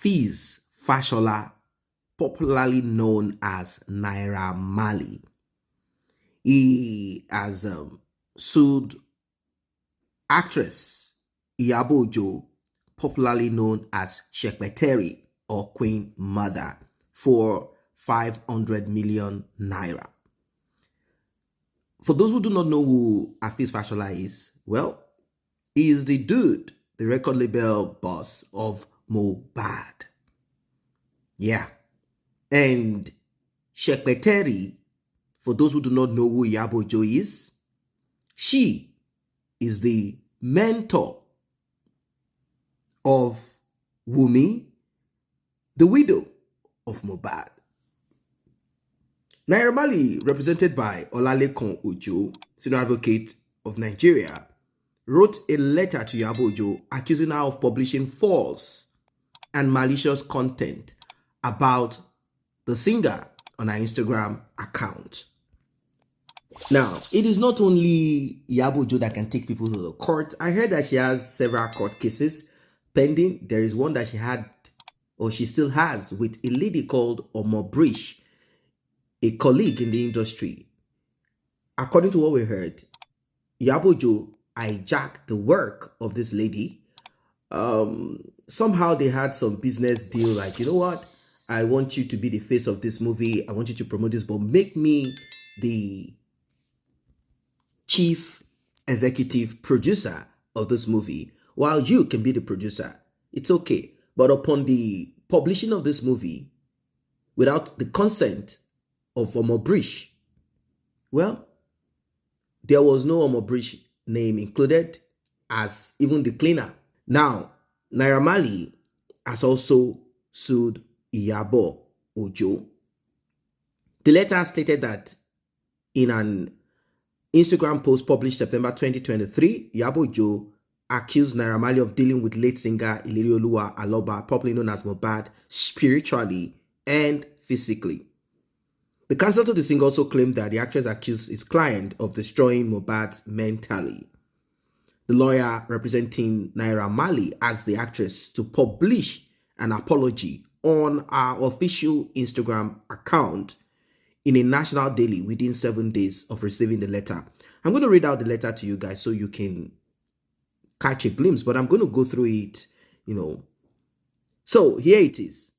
Hafiz Fashola, popularly known as Naira Marley. He has sued actress Iyabo, popularly known as Shekpeteri or Queen Mother, for 500 million naira. For those who do not know who Hafiz Fashola is, well, he is the dude, the record label boss of Mohbad. Yeah. And Shekpeteri, for those who do not know who Iyabo is, she is the mentor of Wunmi, the widow of Mohbad. Naira Marley, represented by Olalekan Ojo, senior advocate of Nigeria, wrote a letter to Iyabo accusing her of publishing false and malicious content about the singer on her Instagram account. Now, it is not only Iyabo that can take people to the court. I heard that she has several court cases pending. There is one that she had, or she still has, with a lady called Omobrish, a colleague in the industry. According to what we heard, Iyabo hijacked the work of this lady. Somehow they had some business deal, like, you know what, I want you to be the face of this movie, I want you to promote this, but make me the chief executive producer of this movie, while you can be the producer. It's okay. But upon the publishing of this movie, without the consent of Omobrish, well, there was no Omobrish name included as even the cleaner. Now, Naira Marley has also sued Iyabo Ojo. The letter stated that in an Instagram post published September 2023, Iyabo Ojo accused Naira Marley of dealing with late singer Ilerioluwa Aloba, popularly known as Mohbad, spiritually and physically. The counsel to the singer also claimed that the actress accused his client of destroying Mohbad mentally. The lawyer representing Naira Marley asked the actress to publish an apology on her official Instagram account in a national daily within 7 days of receiving the letter. I'm going to read out the letter to you guys so you can catch a glimpse, but I'm going to go through it, So here it is.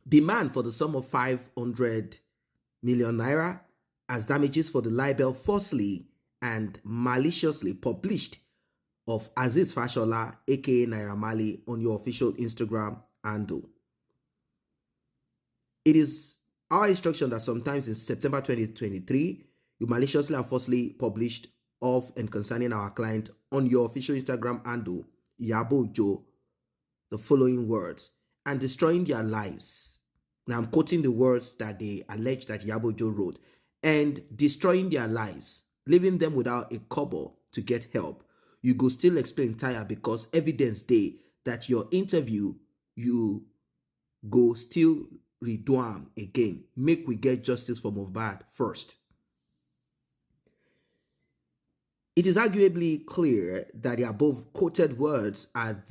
Demand for the sum of 500 million naira as damages for the libel falsely and maliciously published of Aziz Fashola, aka Naira Marley, on your official Instagram handle. It is our instruction that sometimes in September 2023, you maliciously and falsely published of and concerning our client on your official Instagram handle, Iyabo, the following words, and destroying their lives. Now I'm quoting the words that they allege that Iyabo wrote, and destroying their lives, leaving them without a kobo to get help. You go still explain tire because evidence day that your interview, you go still redo am again. Make we get justice for Mohbad first. It is arguably clear that the above quoted words are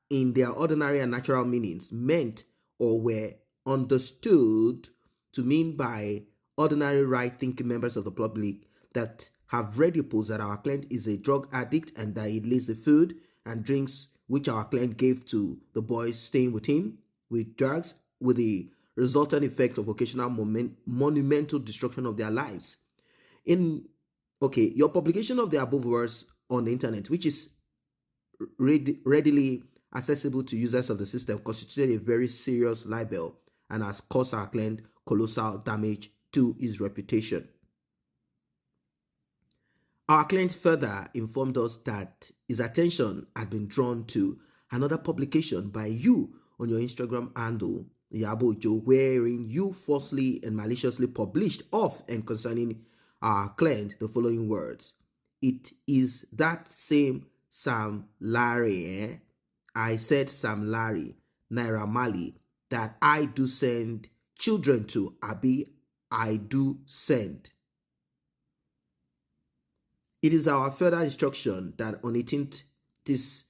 in their ordinary and natural meanings meant or were understood to mean by ordinary right-thinking members of the public that have read the post that our client is a drug addict and that he leaves the food and drinks which our client gave to the boys staying with him with drugs, with the resultant effect of occasional monumental destruction of their lives. Your publication of the above words on the internet, which is readily accessible to users of the system, constituted a very serious libel and has caused our client colossal damage to his reputation. Our client further informed us that his attention had been drawn to another publication by you on your Instagram handle, Iyabo, wherein you falsely and maliciously published of and concerning our client the following words. It is that same Sam Larry, I said Sam Larry, Naira Marley, that I do send children to, Abi, I do send. It is our further instruction that on 18th this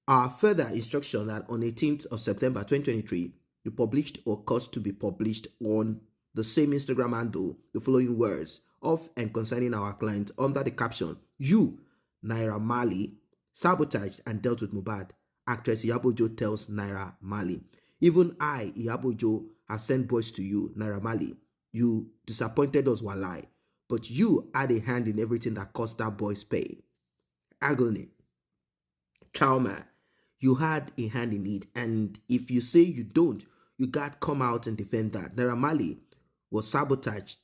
Our further instruction that on 18th of September 2023, you published or caused to be published on the same Instagram handle the following words of and concerning our client under the caption, "You, Naira Marley, sabotaged and dealt with Mohbad." Actress Iyabo tells Naira Marley, "Even I, Iyabo, have sent boys to you, Naira Marley. You disappointed us, walai, but you had a hand in everything that cost that boy's pay." Agony. Trauma. You had a hand in it, and if you say you don't, you got come out and defend that. Naira Marley was sabotaged.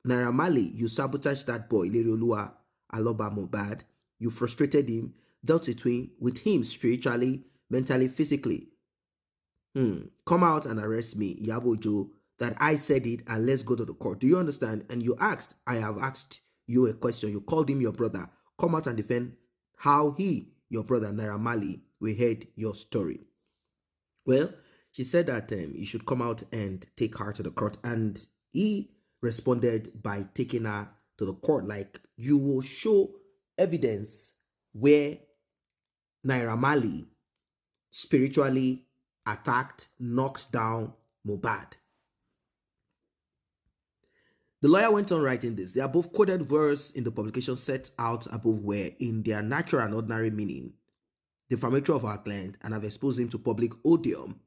Naira Marley, you sabotaged that boy, Leriolua Aloba Mohbad. You frustrated him, dealt with him spiritually, mentally, physically. Come out and arrest me, Iyabo, that I said it, and let's go to the court. Do you understand? And you asked, I have asked you a question. You called him your brother. Come out and defend how he, your brother, Naira Marley, we heard your story. Well, she said that you should come out and take her to the court. And he responded by taking her to the court. Like, you will show evidence where Naira Marley spiritually attacked, knocked down Mohbad. The lawyer went on writing this. The above quoted words in the publication set out above were, in their natural and ordinary meaning, defamatory of our client, and have exposed him to public odium,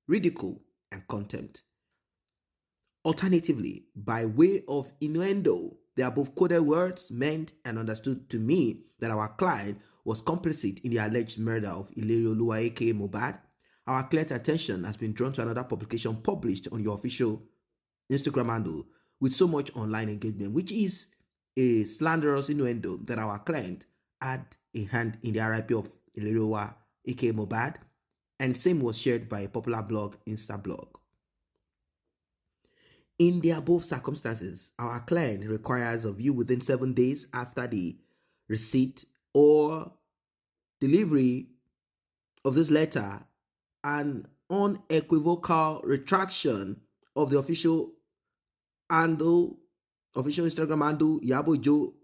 ridicule, and contempt. Alternatively, by way of innuendo, the above quoted words meant and understood to me that our client was complicit in the alleged murder of Ilerioluwa aka Mohbad. Our client's attention has been drawn to another publication published on your official Instagram handle with so much online engagement, which is a slanderous innuendo that our client had a hand in the RIP of Ilerioluwa aka Mohbad, and same was shared by a popular blog, Instablog. In the above circumstances, our client requires of you within 7 days after the receipt or delivery of this letter an unequivocal retraction of the official handle, official Instagram handle, Iyabo,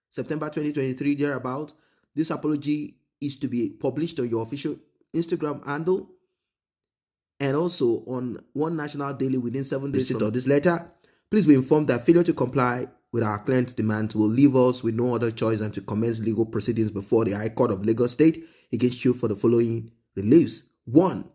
September 2023, thereabout. This apology is to be published on your official Instagram handle and also on One National Daily within 7 days of this letter. Please be informed that failure to comply with our client's demands will leave us with no other choice than to commence legal proceedings before the High Court of Lagos State against you for the following reliefs. 1.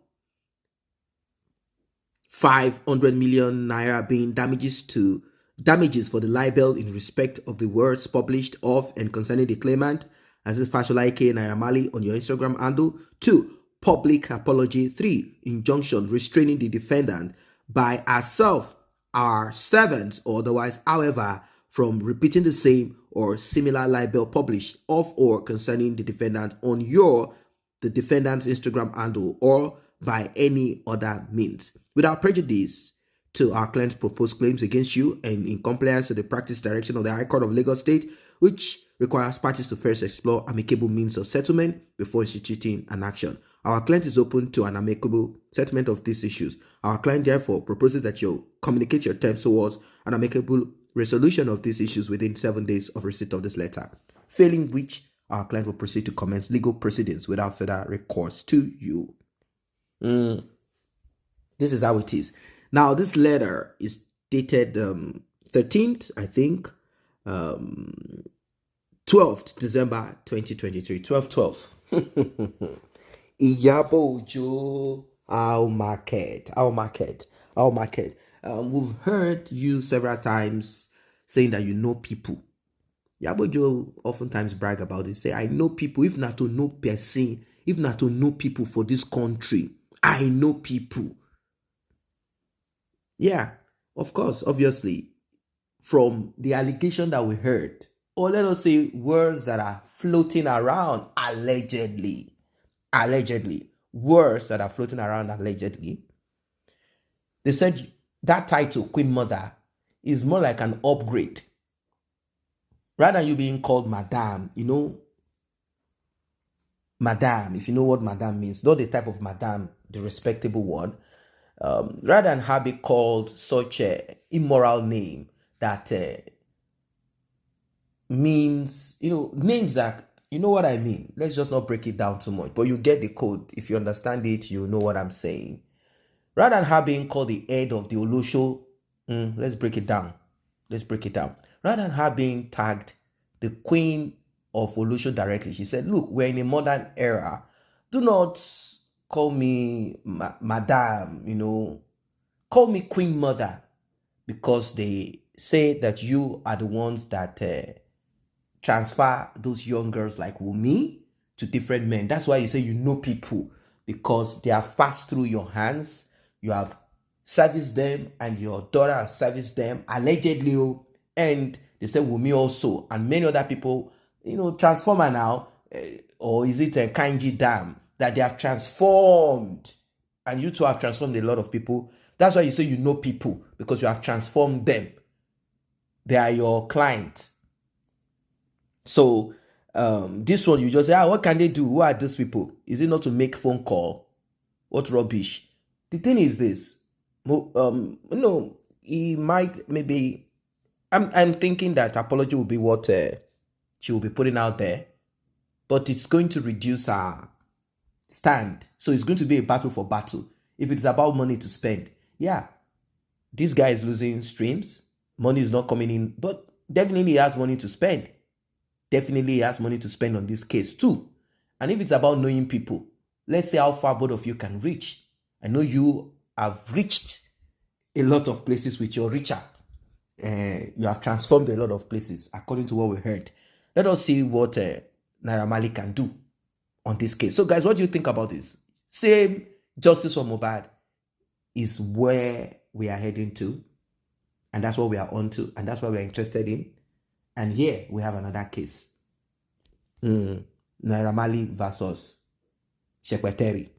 500 million naira being damages for the libel in respect of the words published of and concerning the claimant as if Fashola aka Naira Marley on your Instagram handle. 2. Public apology. 3. Injunction restraining the defendant by herself, our servants, or otherwise, however, from repeating the same or similar libel published of or concerning the defendant on the defendant's Instagram handle or by any other means, without prejudice to our client's proposed claims against you and in compliance with the practice direction of the High Court of Lagos State, which requires parties to first explore amicable means of settlement before instituting an action. Our client is open to an amicable settlement of these issues. Our client therefore proposes that you communicate your terms towards an amicable resolution of these issues within 7 days of receipt of this letter, failing which our client will proceed to commence legal proceedings without further recourse to you. This is how it is. Now, this letter is dated 13th, I think, 12th December 2023, 12/12. Iyabo, our market. We've heard you several times saying that you know people. Iyabo oftentimes brag about it. Say, I know people, if not to know person, if not to know people for this country, I know people. Yeah, of course, obviously, from the allegation that we heard, or let us say words that are floating around allegedly, words that are floating around allegedly, they said that title, Queen Mother, is more like an upgrade. Rather than you being called Madame, Madame, if you know what Madame means, not the type of Madame, the respectable one, rather than have it called such a immoral name that means, names that You know what I mean? Let's just not break it down too much. But you get the code. If you understand it, you know what I'm saying. Rather than her being called the head of the Olosho, let's break it down. Let's break it down. Rather than her being tagged the queen of Olosho directly, she said, look, we're in a modern era. Do not call me madam, call me queen mother, because they say that you are the ones that transfer those young girls like Wunmi to different men. That's why you say you know people, because they have passed through your hands. You have serviced them, and your daughter has serviced them allegedly. And they say Wunmi also, and many other people, transformer now, or is it a Kanji Dam, that they have transformed, and you too have transformed a lot of people. That's why you say you know people, because you have transformed them. They are your client. So this one, you just say, what can they do? Who are these people? Is it not to make phone call? What rubbish? The thing is this, he might maybe, I'm thinking that apology will be what she will be putting out there, but it's going to reduce her stand. So it's going to be a battle for battle. If it's about money to spend, yeah, this guy is losing streams, money is not coming in, but definitely he has money to spend. Definitely he has money to spend on this case too. And if it's about knowing people, let's say how far both of you can reach. I know you have reached a lot of places with your reach out. You have transformed a lot of places, according to what we heard. Let us see what Naira Marley can do on this case. So guys, what do you think about this? Same justice for Mohbad is where we are heading to. And that's what we are on to. And that's what we are interested in. And here we have another case. Naira Marley versus Shekweteri.